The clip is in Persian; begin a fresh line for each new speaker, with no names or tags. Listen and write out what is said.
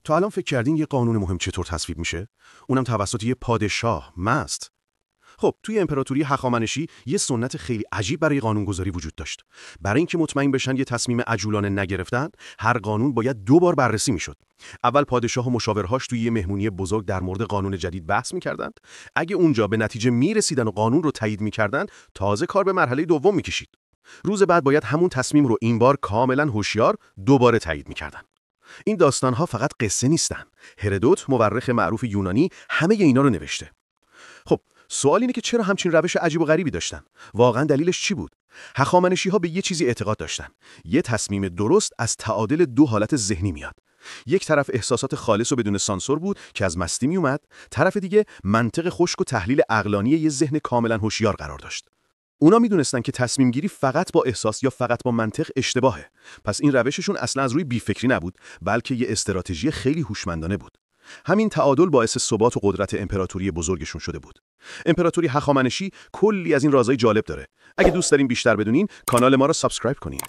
تا الان فکر کردین یه قانون مهم چطور تصویب میشه؟ اونم توسط یه پادشاه مست. خب توی امپراتوری هخامنشی یه سنت خیلی عجیب برای قانونگذاری وجود داشت. برای اینکه مطمئن بشن یه تصمیم عجولانه نگرفتن، هر قانون باید 2 بار بررسی میشد. اول پادشاه و مشاورهاش توی یه مهمونی بزرگ در مورد قانون جدید بحث میکردند. اگه اونجا به نتیجه میرسیدن و قانون رو تایید میکردن، تازه کار به مرحله دوم میکشید. روز بعد باید همون تصمیم رو این بار کاملا هوشیار دوباره تایید میکردن. این داستان‌ها فقط قصه نیستن. هرودوت، مورخ معروف یونانی، همه اینا رو نوشته. خب سوال اینه که چرا همچین روش عجیب و غریبی داشتن؟ واقعا دلیلش چی بود؟ هخامنشی‌ها به یه چیزی اعتقاد داشتن. یه تصمیم درست از تعادل 2 حالت ذهنی میاد. یک طرف احساسات خالص و بدون سانسور بود که از مستی میومد، طرف دیگه منطق خشک و تحلیل عقلانی یه ذهن کاملا هوشیار قرار داشت. اونا میدونستن که تصمیم گیری فقط با احساس یا فقط با منطق اشتباهه. پس این روششون اصلا از روی بیفکری نبود، بلکه یه استراتژی خیلی هوشمندانه بود. همین تعادل باعث ثبات و قدرت امپراتوری بزرگشون شده بود. امپراتوری هخامنشی کلی از این رازهای جالب داره. اگه دوست دارین بیشتر بدونین، کانال ما رو سابسکرایب کنین.